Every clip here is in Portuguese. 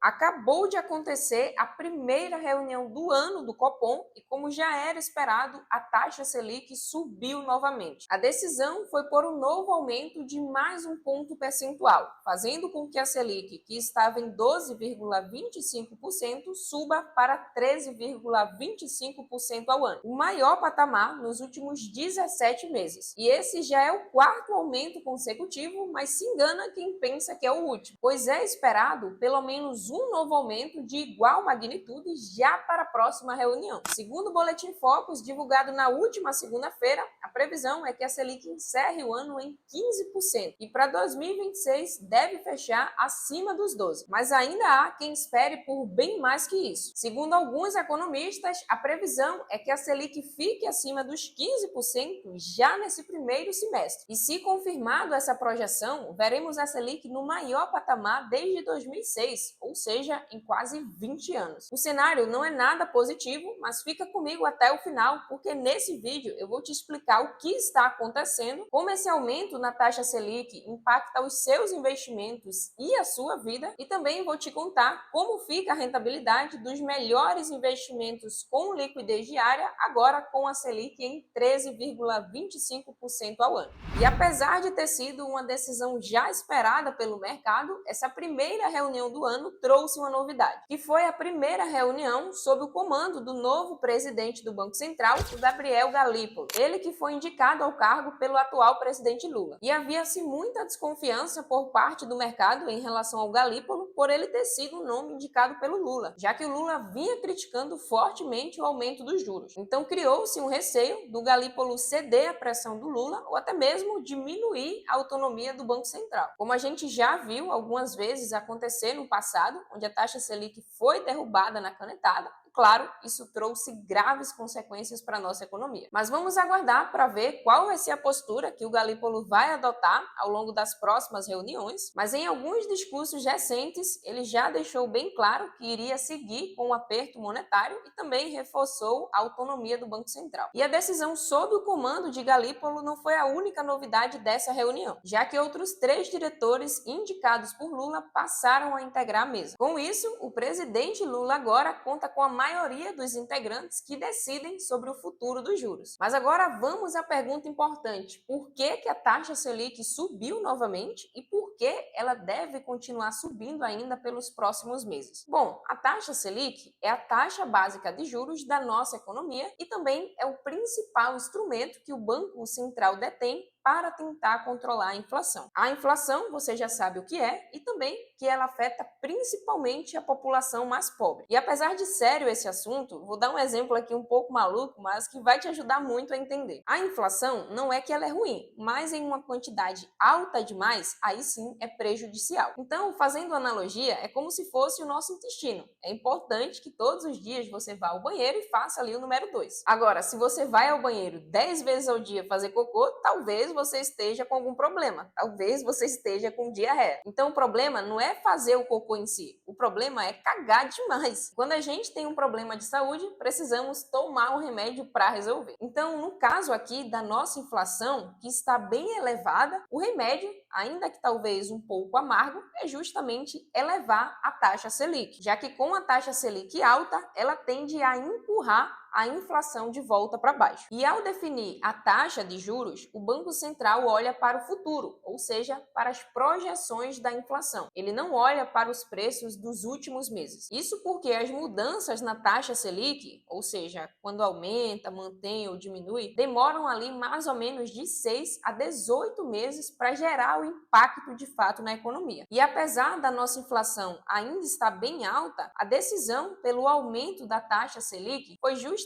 Acabou de acontecer a primeira reunião do ano do Copom e, como já era esperado, a taxa Selic subiu novamente. A decisão foi por um novo aumento de mais um ponto percentual, fazendo com que a Selic, que estava em 12,25%, suba para 13,25% ao ano, o maior patamar nos últimos 17 meses. E esse já é o quarto aumento consecutivo, mas se engana quem pensa que é o último, pois é esperado pelo menos um novo aumento de igual magnitude já para a próxima reunião. Segundo o Boletim Focus, divulgado na última segunda-feira, a previsão é que a Selic encerre o ano em 15% e para 2026 deve fechar acima dos 12%. Mas ainda há quem espere por bem mais que isso. Segundo alguns economistas, a previsão é que a Selic fique acima dos 15% já nesse primeiro semestre. E se confirmado essa projeção, veremos a Selic no maior patamar desde 2006, ou seja, em quase 20 anos. O cenário não é nada positivo, mas fica comigo até o final, porque nesse vídeo eu vou te explicar o que está acontecendo, como esse aumento na taxa Selic impacta os seus investimentos e a sua vida, e também vou te contar como fica a rentabilidade dos melhores investimentos com liquidez diária, agora com a Selic em 13,25% ao ano. E apesar de ter sido uma decisão já esperada pelo mercado, essa primeira reunião do ano trouxe uma novidade, que foi a primeira reunião sob o comando do novo presidente do Banco Central, o Gabriel Galípolo, ele que foi indicado ao cargo pelo atual presidente Lula. E havia-se muita desconfiança por parte do mercado em relação ao Galípolo, por ele ter sido um nome indicado pelo Lula, já que o Lula vinha criticando fortemente o aumento dos juros. Então criou-se um receio do Galípolo ceder à pressão do Lula ou até mesmo diminuir a autonomia do Banco Central, como a gente já viu algumas vezes acontecer no passado, onde a taxa Selic foi derrubada na canetada. Claro, isso trouxe graves consequências para a nossa economia. Mas vamos aguardar para ver qual vai ser a postura que o Galípolo vai adotar ao longo das próximas reuniões. Mas em alguns discursos recentes, ele já deixou bem claro que iria seguir com o aperto monetário e também reforçou a autonomia do Banco Central. E a decisão sob o comando de Galípolo não foi a única novidade dessa reunião, já que outros 3 diretores indicados por Lula passaram a integrar a mesa. Com isso, o presidente Lula agora conta com a maioria dos integrantes que decidem sobre o futuro dos juros. Mas agora vamos à pergunta importante: por que a taxa Selic subiu novamente e por que ela deve continuar subindo ainda pelos próximos meses? Bom, a taxa Selic é a taxa básica de juros da nossa economia e também é o principal instrumento que o Banco Central detém para tentar controlar a inflação. A inflação, você já sabe o que é, e também que ela afeta principalmente a população mais pobre. E apesar de sério esse assunto, vou dar um exemplo aqui um pouco maluco, mas que vai te ajudar muito a entender. A inflação não é que ela é ruim, mas em uma quantidade alta demais, aí sim é prejudicial. Então, fazendo analogia, é como se fosse o nosso intestino. É importante que todos os dias você vá ao banheiro e faça ali o número 2. Agora, se você vai ao banheiro 10 vezes ao dia fazer cocô, talvez você esteja com algum problema, talvez você esteja com diarreia. Então o problema não é fazer o cocô em si, o problema é cagar demais. Quando a gente tem um problema de saúde, precisamos tomar um remédio para resolver. Então, no caso aqui da nossa inflação, que está bem elevada, o remédio, ainda que talvez um pouco amargo, é justamente elevar a taxa Selic, já que com a taxa Selic alta, ela tende a empurrar a inflação de volta para baixo. E ao definir a taxa de juros, o Banco Central olha para o futuro, ou seja, para as projeções da inflação. Ele não olha para os preços dos últimos meses. Isso porque as mudanças na taxa Selic, ou seja, quando aumenta, mantém ou diminui, demoram ali mais ou menos de 6 a 18 meses para gerar o impacto de fato na economia. E apesar da nossa inflação ainda estar bem alta, a decisão pelo aumento da taxa Selic foi justamente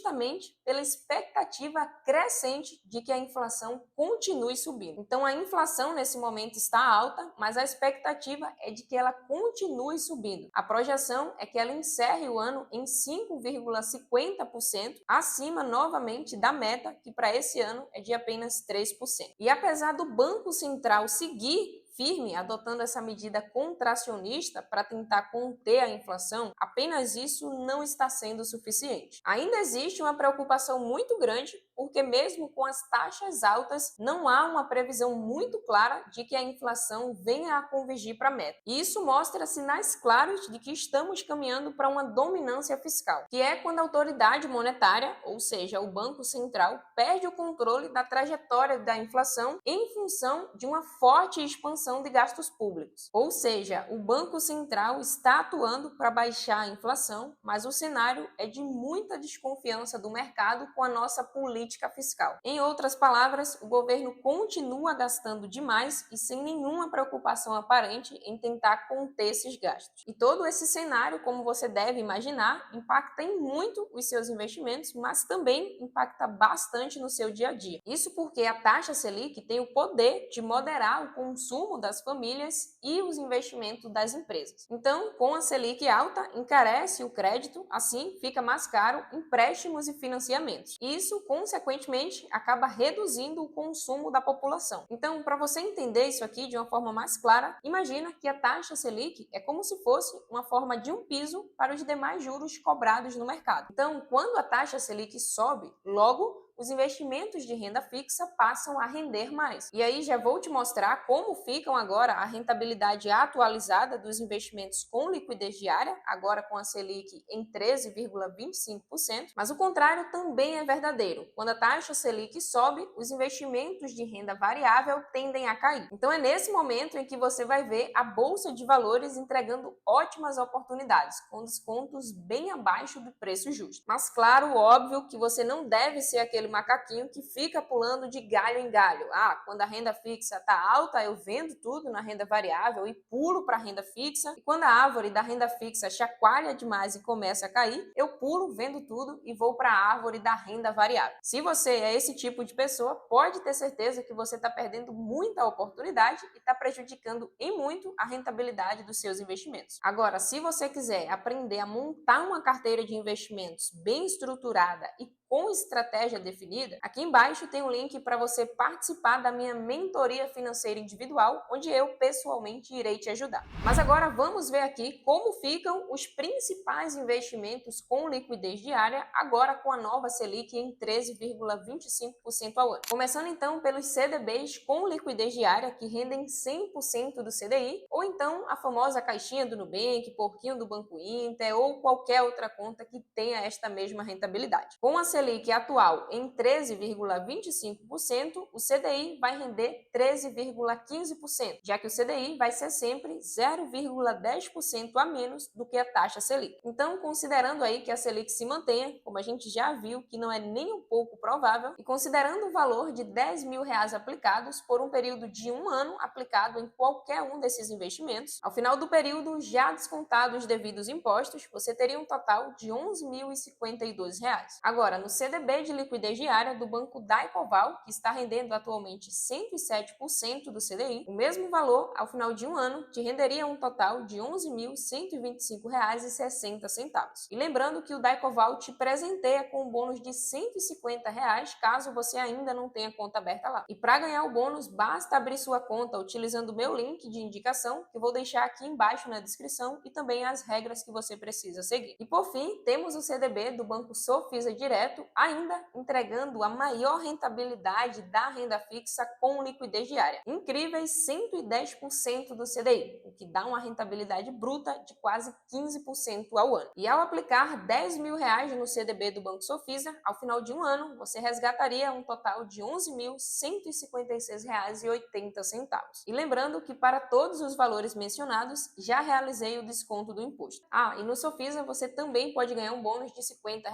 pela expectativa crescente de que a inflação continue subindo. Então a inflação nesse momento está alta, mas a expectativa é de que ela continue subindo. A projeção é que ela encerre o ano em 5,50%, acima novamente da meta, que para esse ano é de apenas 3%. E apesar do Banco Central seguir firme, adotando essa medida contracionista para tentar conter a inflação, apenas isso não está sendo suficiente. Ainda existe uma preocupação muito grande porque mesmo com as taxas altas, não há uma previsão muito clara de que a inflação venha a convergir para a meta. E isso mostra sinais claros de que estamos caminhando para uma dominância fiscal, que é quando a autoridade monetária, ou seja, o Banco Central, perde o controle da trajetória da inflação em função de uma forte expansão de gastos públicos. Ou seja, o Banco Central está atuando para baixar a inflação, mas o cenário é de muita desconfiança do mercado com a nossa política fiscal. Em outras palavras, o governo continua gastando demais e sem nenhuma preocupação aparente em tentar conter esses gastos. E todo esse cenário, como você deve imaginar, impacta em muito os seus investimentos, mas também impacta bastante no seu dia a dia. Isso porque a taxa Selic tem o poder de moderar o consumo das famílias e os investimentos das empresas. Então, com a Selic alta, encarece o crédito, assim fica mais caro empréstimos e financiamentos. Isso, consequentemente, acaba reduzindo o consumo da população. Então, para você entender isso aqui de uma forma mais clara, imagina que a taxa Selic é como se fosse uma forma de um piso para os demais juros cobrados no mercado. Então, quando a taxa Selic sobe, logo os investimentos de renda fixa passam a render mais. E aí já vou te mostrar como ficam agora a rentabilidade atualizada dos investimentos com liquidez diária, agora com a Selic em 13,25%, mas o contrário também é verdadeiro. Quando a taxa Selic sobe, os investimentos de renda variável tendem a cair. Então é nesse momento em que você vai ver a Bolsa de Valores entregando ótimas oportunidades, com descontos bem abaixo do preço justo. Mas claro, óbvio que você não deve ser aquele macaquinho que fica pulando de galho em galho. Quando a renda fixa está alta, eu vendo tudo na renda variável e pulo para a renda fixa. E quando a árvore da renda fixa chacoalha demais e começa a cair, eu pulo, vendo tudo e vou para a árvore da renda variável. Se você é esse tipo de pessoa, pode ter certeza que você está perdendo muita oportunidade e está prejudicando em muito a rentabilidade dos seus investimentos. Agora, se você quiser aprender a montar uma carteira de investimentos bem estruturada e com estratégia definida, aqui embaixo tem um link para você participar da minha mentoria financeira individual, onde eu pessoalmente irei te ajudar. Mas agora vamos ver aqui como ficam os principais investimentos com liquidez diária, agora com a nova Selic em 13,25% ao ano. Começando então pelos CDBs com liquidez diária, que rendem 100% do CDI, ou então a famosa caixinha do Nubank, porquinho do Banco Inter, ou qualquer outra conta que tenha esta mesma rentabilidade. Com a Selic atual em 13,25%, o CDI vai render 13,15%, já que o CDI vai ser sempre 0,10% a menos do que a taxa Selic. Então, considerando aí que a Selic se mantenha, como a gente já viu que não é nem um pouco provável, e considerando o valor de R$ 10.000 aplicados por um período de um ano aplicado em qualquer um desses investimentos, ao final do período, já descontado os devidos impostos, você teria um total de R$ 11.052. Agora, no CDB de liquidez diária do Banco Daicoval, que está rendendo atualmente 107% do CDI, o mesmo valor, ao final de um ano, te renderia um total de R$ 11.125,60. E lembrando que o Daicoval te presenteia com um bônus de R$ 150 caso você ainda não tenha conta aberta lá. E para ganhar o bônus, basta abrir sua conta utilizando o meu link de indicação, que eu vou deixar aqui embaixo na descrição, e também as regras que você precisa seguir. E por fim, temos o CDB do Banco Sofisa Direto, ainda entregando a maior rentabilidade da renda fixa com liquidez diária. Incríveis 110% do CDI, o que dá uma rentabilidade bruta de quase 15% ao ano. E ao aplicar R$ 10.000 no CDB do Banco Sofisa, ao final de um ano, você resgataria um total de R$ 11.156,80. E lembrando que para todos os valores mencionados, já realizei o desconto do imposto. E no Sofisa você também pode ganhar um bônus de R$ 50,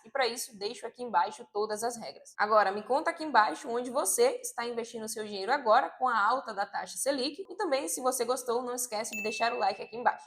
e para isso deixo aqui embaixo todas as regras. Agora, me conta aqui embaixo onde você está investindo seu dinheiro agora com a alta da taxa Selic, e também, se você gostou, não esquece de deixar o like aqui embaixo.